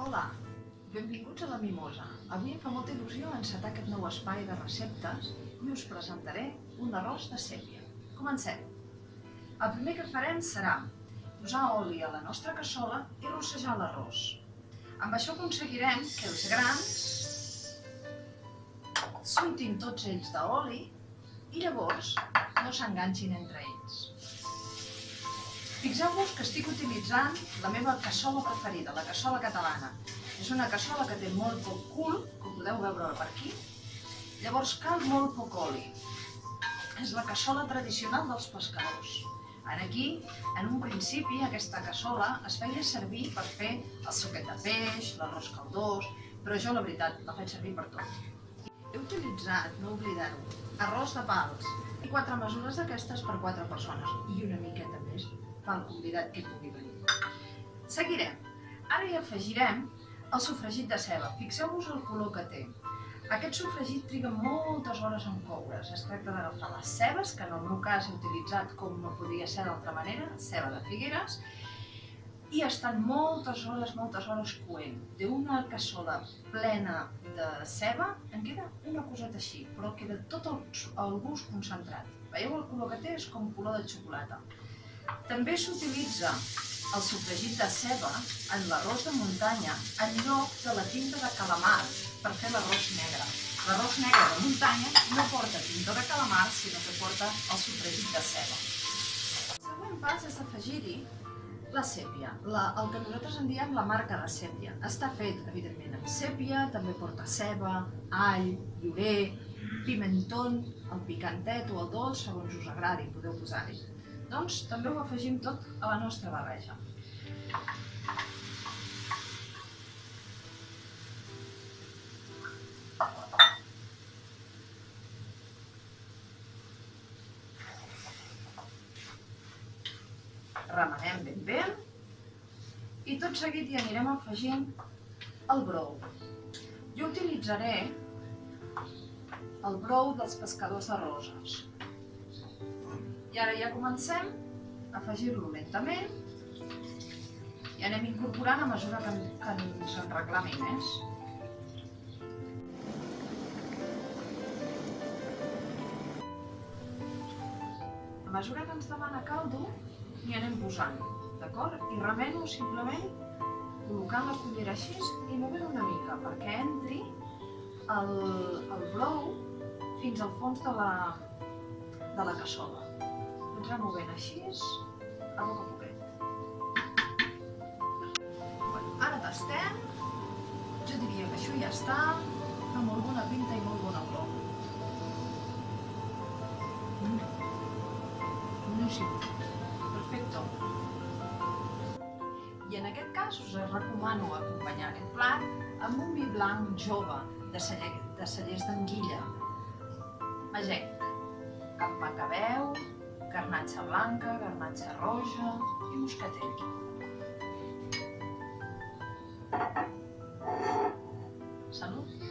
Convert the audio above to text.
Hola, benvinguts a La Mimosa. Avui em fa molta il·lusió encetar aquest nou espai de receptes i us presentaré un arròs de sèpia. Comencem. El primer que farem serà posar oli a la nostra cassola i rossejar l'arròs. Amb això aconseguirem que els grans surtin tots ells d'oli i llavors no s'enganxin entre ells. Fixeu-vos que estic utilitzant la meva cassola preferida, la cassola catalana. És una cassola que té molt poc cul, com podeu veure per aquí. Llavors cal molt poc oli. És la cassola tradicional dels pescadors. Aquí, en un principi, aquesta cassola es feia servir per fer el suquet de peix, l'arròs caldós, però jo, la veritat, la faig servir per tot. He utilitzat, no oblidar-ho, arròs de pals i 4 mesures d'aquestes per 4 persones i una miqueta més pel convidat que pugui venir. Seguirem. Ara hi afegirem el sofregit de ceba. Fixeu-vos el color que té. Aquest sofregit triga moltes hores en coure's. Es tracta d'agafar les cebes, que en el meu cas he utilitzat, com no podia ser d'altra manera, ceba de Figueres, i estan moltes hores coent. D'una cassola plena de ceba en queda una coseta així, però queda tot el gust concentrat. Veieu el color que té? És com color de xocolata. També s'utilitza el sofregit de ceba en l'arròs de muntanya en lloc de la tinta de calamar per fer l'arròs negre. L'arròs negre de muntanya no porta tinta de calamar, sinó que porta el sofregit de ceba. El següent pas és afegir-hi la sèpia, el que nosaltres en diem la marca de sèpia. Està fet, evidentment, amb sèpia, també porta ceba, all, llorer, pimentón, el picantet o el dolç, segons us agradi, podeu posar-hi. Doncs també ho afegim tot a la nostra barreja. Remenem ben bé i tot seguit hi anirem afegint el brou. Jo utilitzaré el brou dels pescadors de Roses. I ara ja comencem a afegir-lo lentament i anem incorporant a mesura que ens en reclami més. A mesura que ens demana caldo, hi anem posant, d'acord? I remeno simplement col·locant la cullera així i movent una mica perquè entri el brou fins al fons de la cassola. Ens removent així, a poc a poquet. Ara tastem. Jo diria que això ja està. Fa molt bona pinta i molt bona olor. Boníssim. Perfecte. I en aquest cas us recomano acompanyar aquest plat amb un vi blanc jove de cellers d'anguilla, magenc, amb macabeu, garnatxa blanca, garnatxa roja i moscatell. Salut!